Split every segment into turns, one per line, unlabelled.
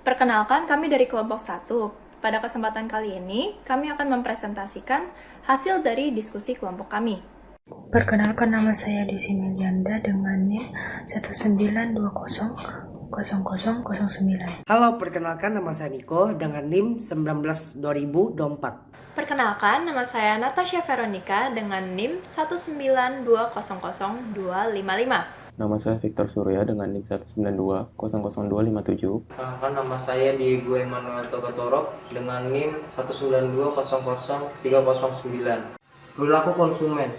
Perkenalkan, kami dari kelompok 1. Pada kesempatan kali ini, kami akan mempresentasikan hasil dari diskusi kelompok kami.
Perkenalkan, nama saya Desi Melianda dengan NIM 192000009.
Halo, perkenalkan nama saya Niko dengan NIM 19/2024.
Perkenalkan, nama saya Natasha Veronica dengan NIM 192000255.
Nama saya Victor Surya dengan NIM 192000257.
Perkenalkan, nama saya Diego Emmanuel Togatorok dengan NIM 192000309. Perilaku konsumen.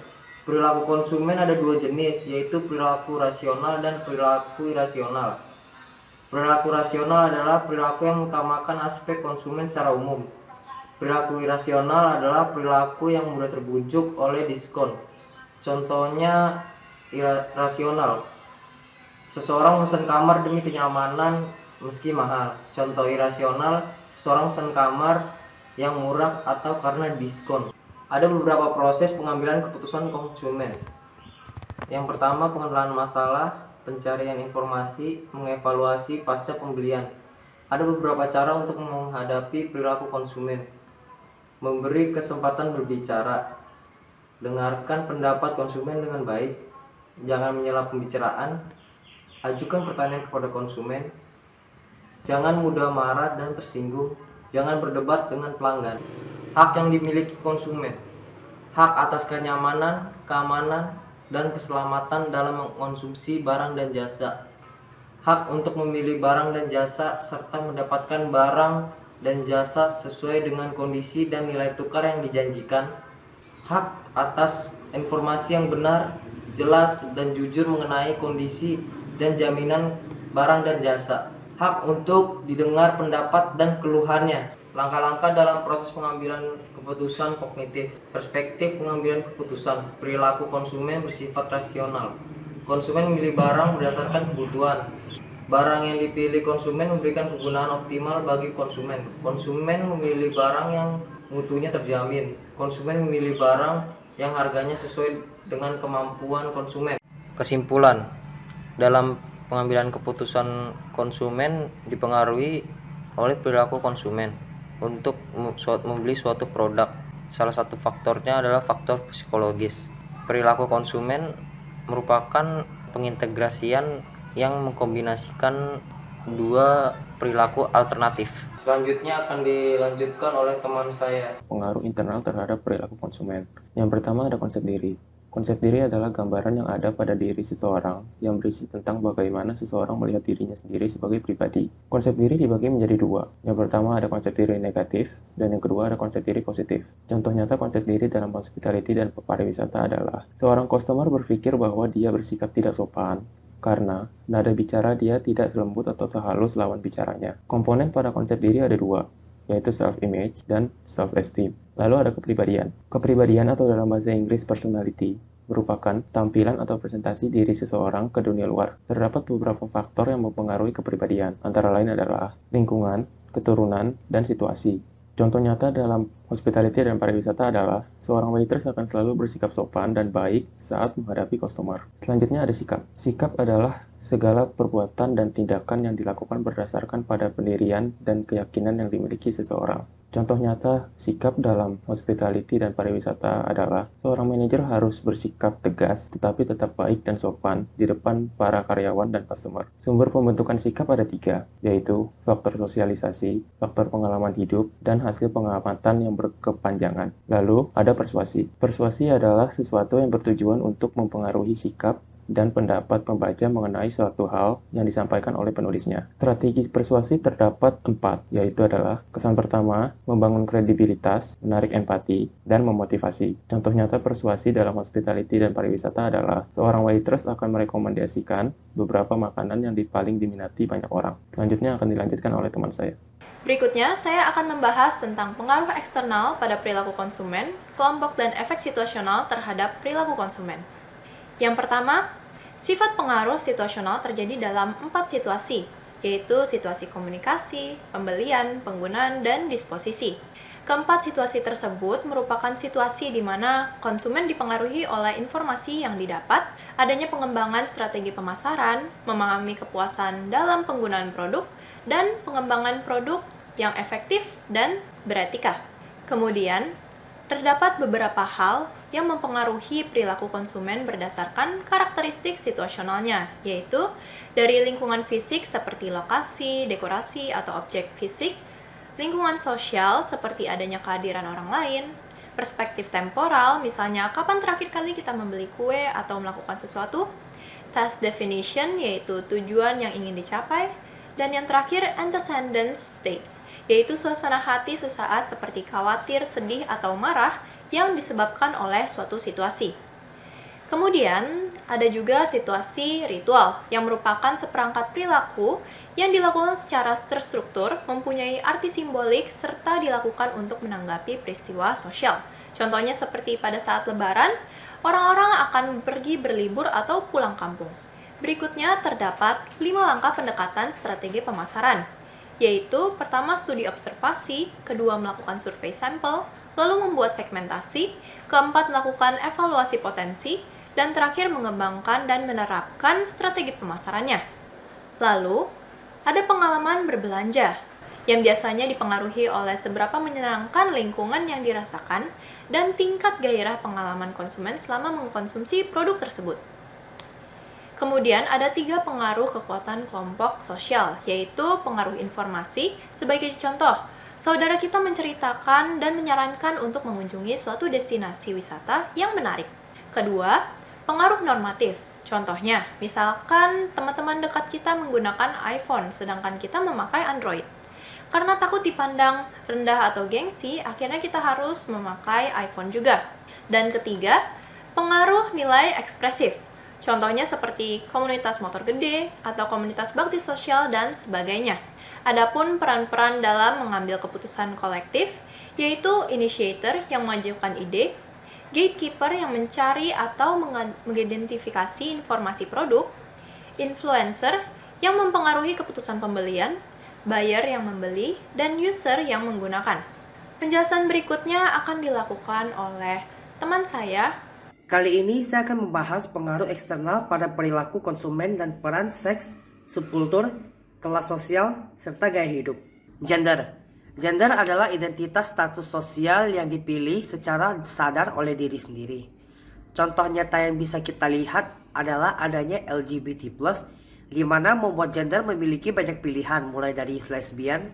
Perilaku konsumen ada dua jenis, yaitu perilaku rasional dan perilaku irasional. Perilaku rasional adalah perilaku yang mengutamakan aspek konsumen secara umum. Perilaku irasional adalah perilaku yang mudah terbujuk oleh diskon. Contohnya rasional. Seseorang memesan kamar demi kenyamanan meski mahal. Contoh irasional, seseorang memesan kamar yang murah atau karena diskon. Ada beberapa proses pengambilan keputusan konsumen. Yang pertama, pengenalan masalah, pencarian informasi, mengevaluasi pasca pembelian. Ada beberapa cara untuk menghadapi perilaku konsumen. Memberi kesempatan berbicara. Dengarkan pendapat konsumen dengan baik. Jangan menyela pembicaraan. Ajukan pertanyaan kepada konsumen. Jangan mudah marah dan tersinggung. Jangan berdebat dengan pelanggan. Hak yang dimiliki konsumen. Hak atas kenyamanan, keamanan, dan keselamatan dalam mengkonsumsi barang dan jasa. Hak untuk memilih barang dan jasa serta mendapatkan barang dan jasa sesuai dengan kondisi dan nilai tukar yang dijanjikan. Hak atas informasi yang benar, jelas, dan jujur mengenai kondisi dan jaminan barang dan jasa. Hak untuk didengar pendapat dan keluhannya. Langkah-langkah dalam proses pengambilan keputusan kognitif. Perspektif pengambilan keputusan. Perilaku konsumen bersifat rasional. Konsumen memilih barang berdasarkan kebutuhan. Barang yang dipilih konsumen memberikan kegunaan optimal bagi konsumen. Konsumen memilih barang yang mutunya terjamin. Konsumen memilih barang yang harganya sesuai dengan kemampuan konsumen. Kesimpulan, dalam pengambilan keputusan konsumen dipengaruhi oleh perilaku konsumen untuk membeli suatu produk. Salah satu faktornya adalah faktor psikologis. Perilaku konsumen merupakan pengintegrasian yang mengkombinasikan dua perilaku alternatif. Selanjutnya akan dilanjutkan oleh teman saya.
Pengaruh internal terhadap perilaku konsumen. Yang pertama ada konsep diri. Konsep diri adalah gambaran yang ada pada diri seseorang yang berisi tentang bagaimana seseorang melihat dirinya sendiri sebagai pribadi. Konsep diri dibagi menjadi dua. Yang pertama ada konsep diri negatif, dan yang kedua ada konsep diri positif. Contoh nyata konsep diri dalam hospitality dan pariwisata adalah seorang customer berpikir bahwa dia bersikap tidak sopan karena nada bicara dia tidak selembut atau sehalus lawan bicaranya. Komponen pada konsep diri ada dua, yaitu self-image dan self-esteem. Lalu ada kepribadian. Kepribadian atau dalam bahasa Inggris personality merupakan tampilan atau presentasi diri seseorang ke dunia luar. Terdapat beberapa faktor yang mempengaruhi kepribadian, antara lain adalah lingkungan, keturunan, dan situasi. Contoh nyata dalam hospitality dan pariwisata adalah seorang waitress akan selalu bersikap sopan dan baik saat menghadapi customer. Selanjutnya ada sikap. Sikap adalah segala perbuatan dan tindakan yang dilakukan berdasarkan pada pendirian dan keyakinan yang dimiliki seseorang. Contoh nyata sikap dalam hospitality dan pariwisata adalah seorang manajer harus bersikap tegas tetapi tetap baik dan sopan di depan para karyawan dan customer. Sumber pembentukan sikap ada tiga, yaitu faktor sosialisasi, faktor pengalaman hidup, dan hasil pengamatan yang berkepanjangan. Lalu ada persuasi. Persuasi adalah sesuatu yang bertujuan untuk mempengaruhi sikap dan pendapat pembaca mengenai suatu hal yang disampaikan oleh penulisnya. Strategi persuasi terdapat 4, yaitu adalah kesan pertama, membangun kredibilitas, menarik empati, dan memotivasi. Contoh nyata persuasi dalam hospitality dan pariwisata adalah seorang waitress akan merekomendasikan beberapa makanan yang paling diminati banyak orang. Selanjutnya akan dilanjutkan oleh teman saya.
Berikutnya, saya akan membahas tentang pengaruh eksternal pada perilaku konsumen, kelompok, dan efek situasional terhadap perilaku konsumen. Yang pertama, sifat pengaruh situasional terjadi dalam 4 situasi, yaitu situasi komunikasi, pembelian, penggunaan, dan disposisi. Keempat situasi tersebut merupakan situasi di mana konsumen dipengaruhi oleh informasi yang didapat, adanya pengembangan strategi pemasaran, memahami kepuasan dalam penggunaan produk, dan pengembangan produk yang efektif dan beretika. Kemudian, terdapat beberapa hal yang mempengaruhi perilaku konsumen berdasarkan karakteristik situasionalnya, yaitu dari lingkungan fisik seperti lokasi, dekorasi, atau objek fisik, lingkungan sosial seperti adanya kehadiran orang lain, perspektif temporal, misalnya kapan terakhir kali kita membeli kue atau melakukan sesuatu, task definition, yaitu tujuan yang ingin dicapai, dan yang terakhir antecedent states, yaitu suasana hati sesaat seperti khawatir, sedih, atau marah yang disebabkan oleh suatu situasi. Kemudian, ada juga situasi ritual yang merupakan seperangkat perilaku yang dilakukan secara terstruktur, mempunyai arti simbolik, serta dilakukan untuk menanggapi peristiwa sosial. Contohnya seperti pada saat lebaran, orang-orang akan pergi berlibur atau pulang kampung. Berikutnya terdapat 5 langkah pendekatan strategi pemasaran, yaitu pertama studi observasi, kedua melakukan survei sampel, lalu membuat segmentasi, keempat melakukan evaluasi potensi, dan terakhir mengembangkan dan menerapkan strategi pemasarannya. Lalu, ada pengalaman berbelanja, yang biasanya dipengaruhi oleh seberapa menyenangkan lingkungan yang dirasakan dan tingkat gairah pengalaman konsumen selama mengkonsumsi produk tersebut. Kemudian ada 3 pengaruh kekuatan kelompok sosial, yaitu pengaruh informasi. Sebagai contoh, saudara kita menceritakan dan menyarankan untuk mengunjungi suatu destinasi wisata yang menarik. Kedua, pengaruh normatif. Contohnya, misalkan teman-teman dekat kita menggunakan iPhone, sedangkan kita memakai Android. Karena takut dipandang rendah atau gengsi, akhirnya kita harus memakai iPhone juga. Dan ketiga, pengaruh nilai ekspresif. Contohnya seperti komunitas motor gede atau komunitas bakti sosial dan sebagainya. Adapun peran-peran dalam mengambil keputusan kolektif, yaitu initiator yang mengajukan ide, gatekeeper yang mencari atau mengidentifikasi informasi produk, influencer yang mempengaruhi keputusan pembelian, buyer yang membeli, dan user yang menggunakan. Penjelasan berikutnya akan dilakukan oleh teman saya.
Kali ini saya akan membahas pengaruh eksternal pada perilaku konsumen dan peran seks, subkultur, kelas sosial, serta gaya hidup. Gender. Gender adalah identitas status sosial yang dipilih secara sadar oleh diri sendiri. Contoh nyata yang bisa kita lihat adalah adanya LGBT+, di mana membuat gender memiliki banyak pilihan mulai dari lesbian,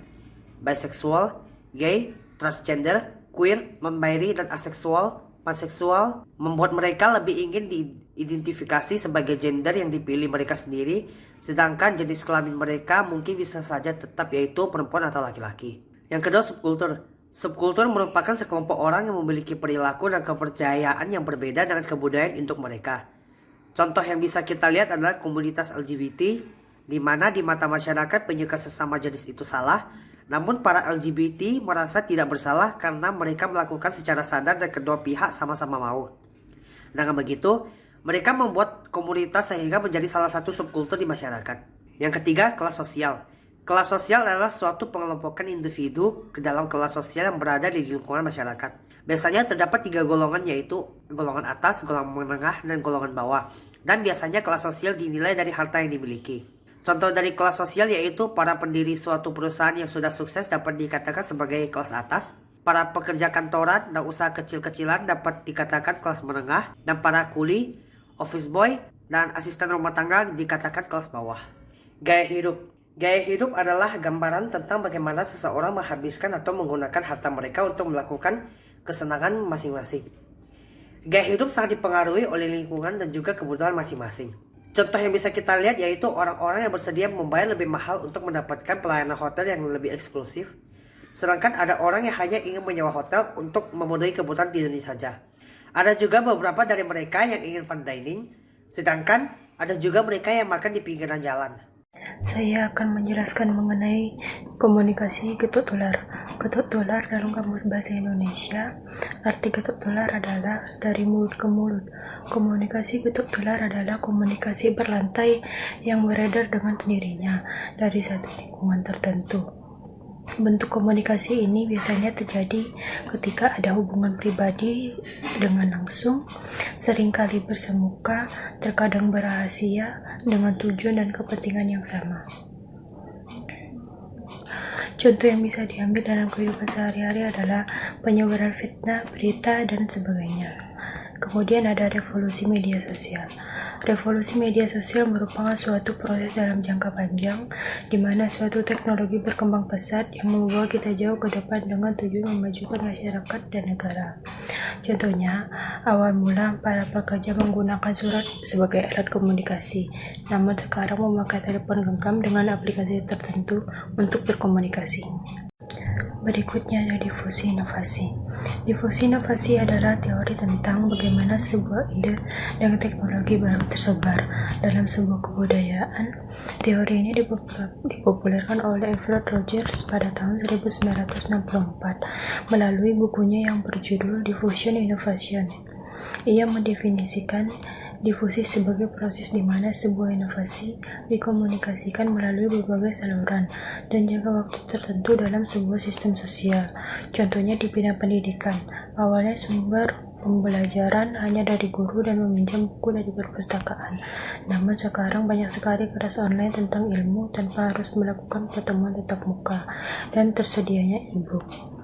bisexual, gay, transgender, queer, non-binary, dan aseksual, panseksual, membuat mereka lebih ingin diidentifikasi sebagai gender yang dipilih mereka sendiri, sedangkan jenis kelamin mereka mungkin bisa saja tetap yaitu perempuan atau laki-laki. Yang kedua, subkultur. Subkultur merupakan sekelompok orang yang memiliki perilaku dan kepercayaan yang berbeda dengan kebudayaan induk mereka. Contoh yang bisa kita lihat adalah komunitas LGBT, di mana di mata masyarakat penyuka sesama jenis itu salah, namun para LGBT merasa tidak bersalah karena mereka melakukan secara sadar dan kedua pihak sama-sama mau. Dengan begitu, mereka membuat komunitas sehingga menjadi salah satu subkultur di masyarakat. Yang ketiga, kelas sosial. Kelas sosial adalah suatu pengelompokan individu ke dalam kelas sosial yang berada di lingkungan masyarakat. Biasanya terdapat 3 golongan, yaitu golongan atas, golongan menengah, dan golongan bawah. Dan biasanya kelas sosial dinilai dari harta yang dimiliki. Contoh dari kelas sosial yaitu para pendiri suatu perusahaan yang sudah sukses dapat dikatakan sebagai kelas atas. Para pekerja kantoran dan usaha kecil-kecilan dapat dikatakan kelas menengah. Dan para kuli, office boy, dan asisten rumah tangga dikatakan kelas bawah. Gaya hidup. Gaya hidup adalah gambaran tentang bagaimana seseorang menghabiskan atau menggunakan harta mereka untuk melakukan kesenangan masing-masing. Gaya hidup sangat dipengaruhi oleh lingkungan dan juga kebutuhan masing-masing. Contoh yang bisa kita lihat yaitu orang-orang yang bersedia membayar lebih mahal untuk mendapatkan pelayanan hotel yang lebih eksklusif. Sedangkan ada orang yang hanya ingin menyewa hotel untuk memenuhi kebutuhan diri saja. Ada juga beberapa dari mereka yang ingin fine dining, sedangkan ada juga mereka yang makan di pinggiran jalan.
Saya akan menjelaskan mengenai komunikasi getuk tular. Getuk tular dalam Kamus Bahasa Indonesia, arti getuk tular adalah dari mulut ke mulut. Komunikasi getuk tular adalah komunikasi berlantai yang beredar dengan sendirinya dari satu lingkungan tertentu. Bentuk komunikasi ini biasanya terjadi ketika ada hubungan pribadi dengan langsung, seringkali bersemuka, terkadang berahasia dengan tujuan dan kepentingan yang sama. Contoh yang bisa diambil dalam kehidupan sehari-hari adalah penyebaran fitnah, berita, dan sebagainya. Kemudian ada revolusi media sosial. Revolusi media sosial merupakan suatu proses dalam jangka panjang di mana suatu teknologi berkembang pesat yang membawa kita jauh ke depan dengan tujuan memajukan masyarakat dan negara. Contohnya, awal mula para pekerja menggunakan surat sebagai alat komunikasi, namun sekarang memakai telepon genggam dengan aplikasi tertentu untuk berkomunikasi. Berikutnya ada difusi inovasi. Difusi inovasi adalah teori tentang bagaimana sebuah ide dan teknologi baru tersebar dalam sebuah kebudayaan. Teori ini dipopulerkan oleh Everett Rogers pada tahun 1964 melalui bukunya yang berjudul Diffusion Innovation. Ia mendefinisikan difusi sebagai proses di mana sebuah inovasi dikomunikasikan melalui berbagai saluran dan jangka waktu tertentu dalam sebuah sistem sosial. Contohnya di bidang pendidikan, awalnya sumber pembelajaran hanya dari guru dan meminjam buku dari perpustakaan. Namun sekarang banyak sekali kelas online tentang ilmu tanpa harus melakukan pertemuan tatap muka dan tersedianya e-book.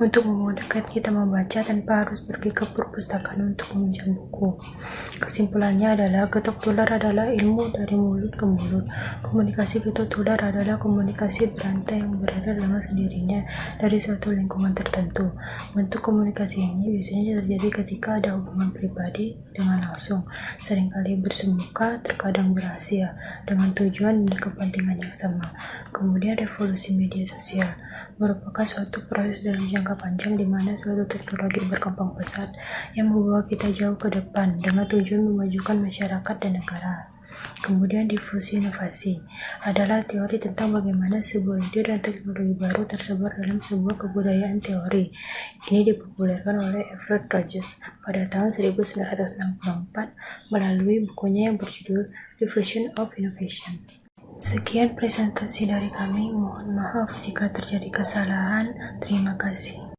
Untuk memudahkan kita membaca tanpa harus pergi ke perpustakaan untuk meminjam buku. Kesimpulannya adalah getok tular adalah ilmu dari mulut ke mulut. Komunikasi getok tular adalah komunikasi berantai yang berada dengan sendirinya dari suatu lingkungan tertentu. Bentuk komunikasi ini biasanya terjadi ketika ada hubungan pribadi dengan langsung, seringkali bersemuka, terkadang berahasia, dengan tujuan dan kepentingan yang sama. Kemudian revolusi media sosial merupakan suatu proses dalam jangka panjang di mana suatu teknologi berkembang pesat yang membawa kita jauh ke depan dengan tujuan memajukan masyarakat dan negara. Kemudian difusi inovasi adalah teori tentang bagaimana sebuah ide dan teknologi baru tersebar dalam sebuah kebudayaan teori. Ini dipopulerkan oleh Everett Rogers pada tahun 1964 melalui bukunya yang berjudul Diffusion of Innovation. Sekian presentasi dari kami, mohon maaf jika terjadi kesalahan. Terima kasih.